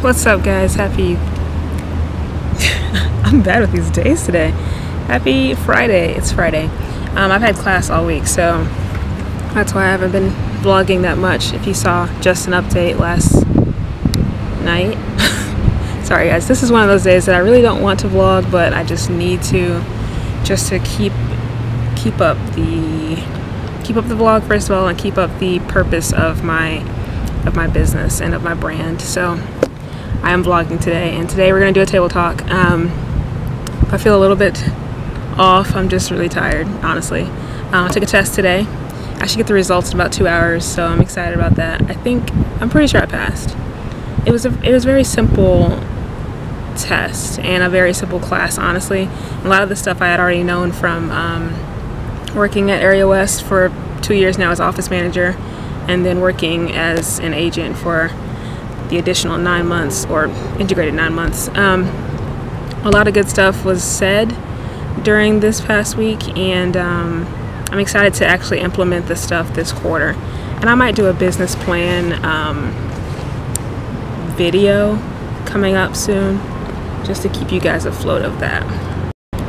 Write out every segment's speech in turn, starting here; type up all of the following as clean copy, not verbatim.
What's up, guys? Happy I'm bad with these days today. Happy Friday. It's Friday. I've had class all week, so that's why I haven't been vlogging that much. If you saw just an update last night. Sorry guys, this is one of those days that I really don't want to vlog, but I just need to, just to keep up the vlog first of all, and keep up the purpose of my business and of my brand. So I am vlogging today, and today we're gonna do a table talk. I feel a little bit off. I'm just really tired, honestly. I took a test today. I should get the results in about 2 hours, so I'm excited about that. I'm pretty sure I passed. It was a very simple test and a very simple class, honestly. A lot of the stuff I had already known from working at Area West for 2 years now as office manager, and then working as an agent for the additional 9 months, or integrated 9 months. A lot of good stuff was said during this past week, and I'm excited to actually implement this stuff this quarter. And I might do a business plan video coming up soon, just to keep you guys afloat of that.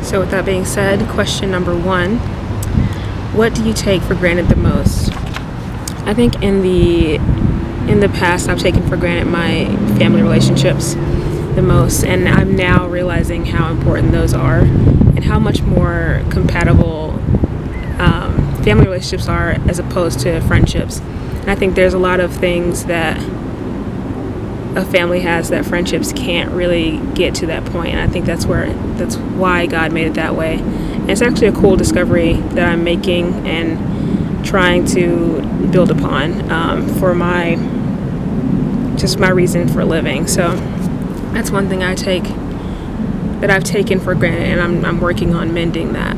So with that being said, question number 1, what do you take for granted the most? I think in the past I've taken for granted my family relationships the most, and I'm now realizing how important those are and how much more compatible family relationships are as opposed to friendships. And I think there's a lot of things that a family has that friendships can't really get to that point, and I think that's why God made it that way. And it's actually a cool discovery that I'm making and trying to build upon for my reason for living. So that's one thing I've taken for granted, and I'm working on mending that.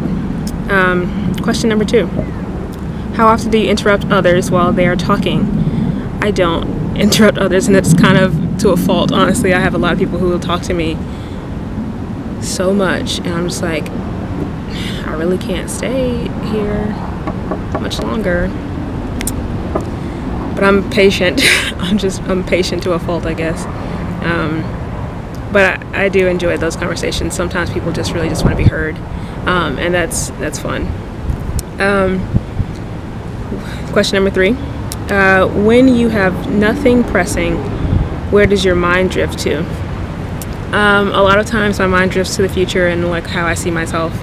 Question number 2, how often do you interrupt others while they are talking? I don't interrupt others, and it's kind of to a fault, honestly. I have a lot of people who will talk to me so much, and I'm just like, I really can't stay here much longer. But I'm patient. I'm patient to a fault, I guess. But I do enjoy those conversations. Sometimes people really just want to be heard, and that's fun. Question number 3, when you have nothing pressing, where does your mind drift to? A lot of times my mind drifts to the future and like how I see myself.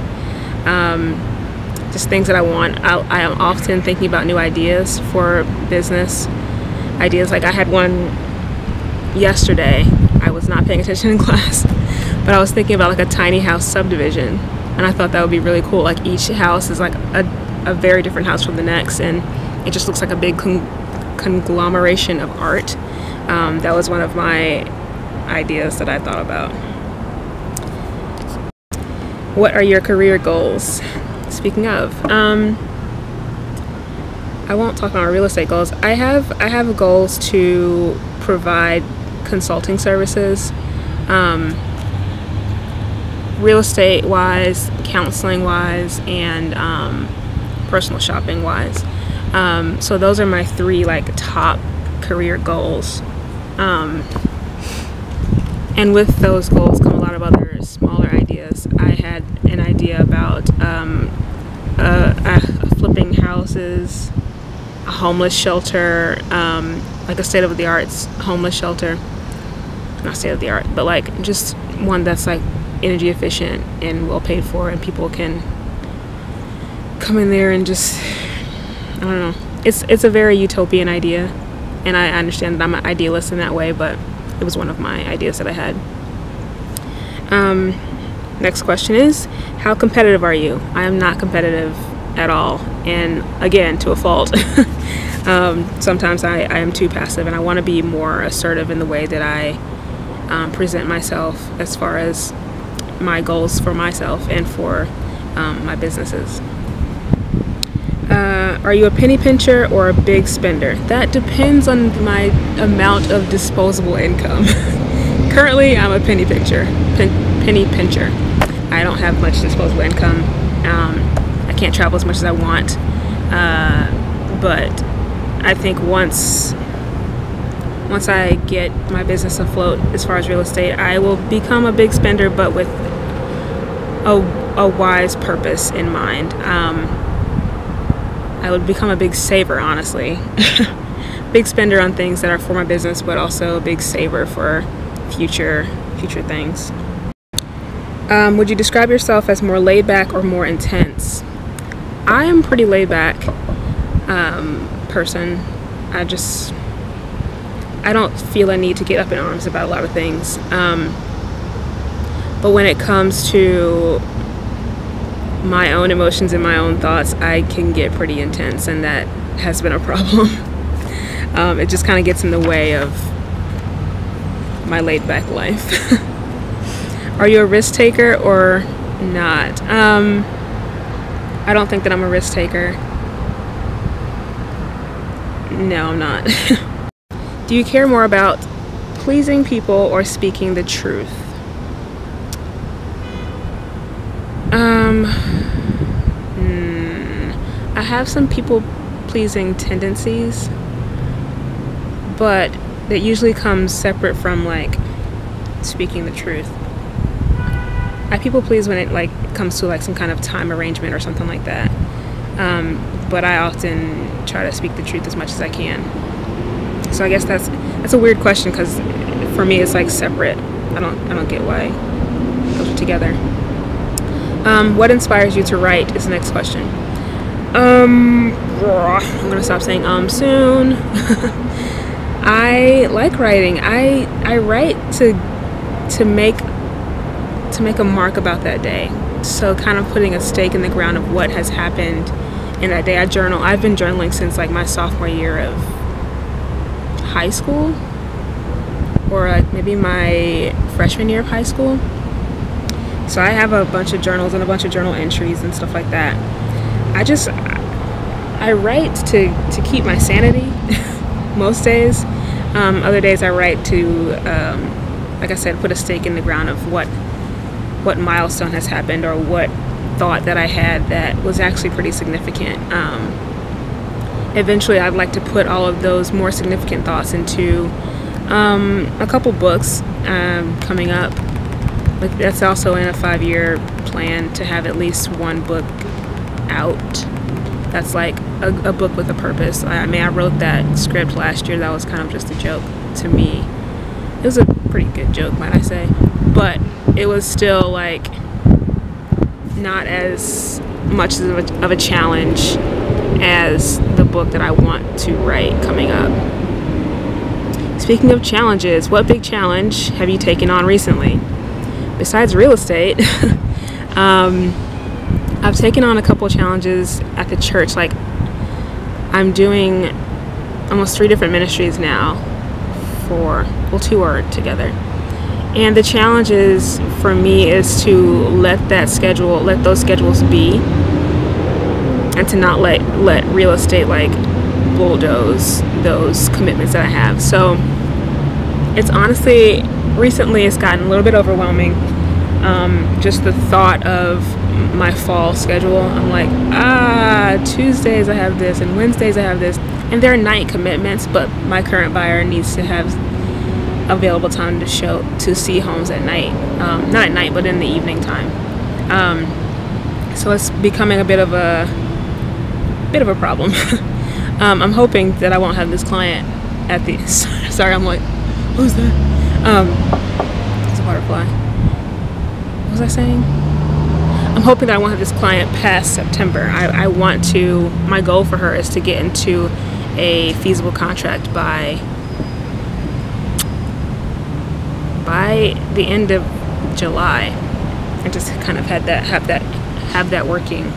Just things that I want. I am often thinking about new ideas for business ideas. Like I had one yesterday. I was not paying attention in class, but I was thinking about like a tiny house subdivision, and I thought that would be really cool. Like each house is like a very different house from the next, and it just looks like a big conglomeration of art. That was one of my ideas that I thought about. What are your career goals? Speaking of, I won't talk about my real estate goals. I have goals to provide consulting services, real estate wise, counseling wise, and personal shopping wise. So those are my 3 like top career goals. And with those goals come a lot of other smaller ideas. I had an idea about flipping houses, a homeless shelter, like a state-of-the-art homeless shelter. Not state-of-the-art, but like just one that's like energy efficient and well paid for, and people can come in there and just, I don't know. It's a very utopian idea, and I understand that I'm an idealist in that way, but it was one of my ideas that I had. Next question is, how competitive are you? I am not competitive at all, and again, to a fault. Sometimes I am too passive, and I want to be more assertive in the way that I present myself as far as my goals for myself and for my businesses. Are you a penny pincher or a big spender? That depends on my amount of disposable income. Currently, I'm a penny pincher. I don't have much disposable income. I can't travel as much as I want, but I think once once I get my business afloat as far as real estate, I will become a big spender, but with a wise purpose in mind. I would become a big saver, honestly. Big spender on things that are for my business, but also a big saver for future things. Would you describe yourself as more laid back or more intense? I am pretty laid back person. I don't feel a need to get up in arms about a lot of things. But when it comes to my own emotions and my own thoughts, I can get pretty intense, and that has been a problem. It just kind of gets in the way of my laid back life. Are you a risk taker or not? I don't think that I'm a risk taker. No, I'm not. Do you care more about pleasing people or speaking the truth? I have some people pleasing tendencies, but that usually comes separate from like speaking the truth. I people please when it like comes to like some kind of time arrangement or something like that. But I often try to speak the truth as much as I can. So I guess that's a weird question, because for me it's like separate. I don't get why those are together. What inspires you to write is the next question. I'm gonna stop saying soon. I like writing. I write to make a mark about that day. So kind of putting a stake in the ground of what has happened in that day. I journal. I've been journaling since like my sophomore year of high school, or like maybe my freshman year of high school. So I have a bunch of journals and a bunch of journal entries and stuff like that. I write to keep my sanity most days. Other days I write to, like I said, put a stake in the ground of what milestone has happened, or what thought that I had that was actually pretty significant. Eventually I'd like to put all of those more significant thoughts into a couple books coming up. Like that's also in a 5-year plan, to have at least one book out that's like a book with a purpose. I mean, I wrote that script last year. That was kind of just a joke to me. It was a pretty good joke, might I say, but it was still like not as much of a challenge as the book that I want to write coming up. Speaking of challenges, what big challenge have you taken on recently? Besides real estate, I've taken on a couple challenges at the church. Like, I'm doing almost 3 different ministries now. 2 are together. And the challenges for me is to let those schedules be, and to not let real estate like bulldoze those commitments that I have. So it's honestly, recently it's gotten a little bit overwhelming. Just the thought of my fall schedule. I'm like, Tuesdays I have this and Wednesdays I have this, and they're night commitments, but my current buyer needs to have available time to see homes at night. Not at night, but in the evening time. So it's becoming a bit of a problem. I'm hoping that I won't have this client at the sorry, I'm like, who's that? It's a butterfly. What was I saying? I'm hoping that I won't have this client past September. I want to, my goal for her is to get into a feasible contract by the end of July, and just kind of have that working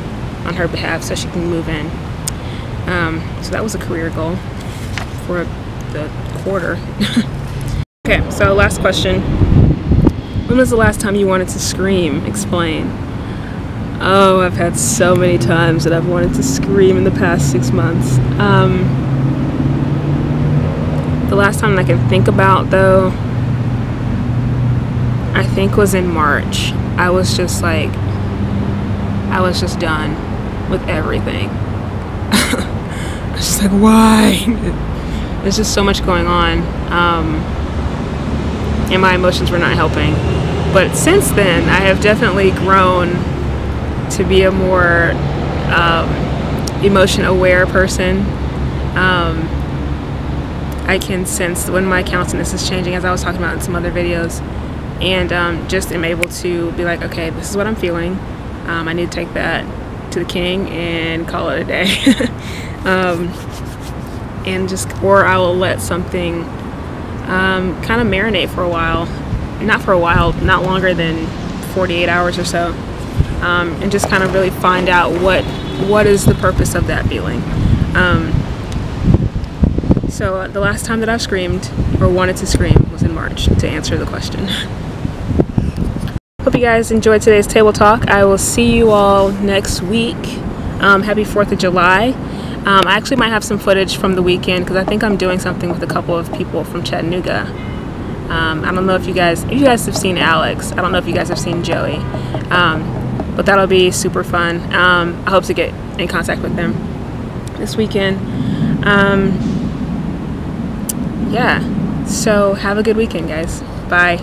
on her behalf so she can move in. So that was a career goal for the quarter. Okay, so last question. When was the last time you wanted to scream? Explain. Oh, I've had so many times that I've wanted to scream in the past 6 months. The last time I can think about, though, I think was in March. I was just done with everything. I was just like, why? There's just so much going on, and my emotions were not helping. But since then, I have definitely grown to be a more emotion-aware person. I can sense when my countenance is changing, as I was talking about in some other videos, and just am able to be like, okay, this is what I'm feeling. I need to take that to the king and call it a day. And just, or I will let something kind of marinate for a while. Not for a while, not longer than 48 hours or so. And just kind of really find out what is the purpose of that feeling. So the last time that I've screamed or wanted to scream was in March, to answer the question. Hope you guys enjoyed today's table talk. I will see you all next week. Happy 4th of July. I actually might have some footage from the weekend because I think I'm doing something with a couple of people from Chattanooga. I don't know if you guys have seen Alex. I don't know if you guys have seen Joey. But that'll be super fun. I hope to get in contact with them this weekend. Yeah, so have a good weekend, guys. Bye.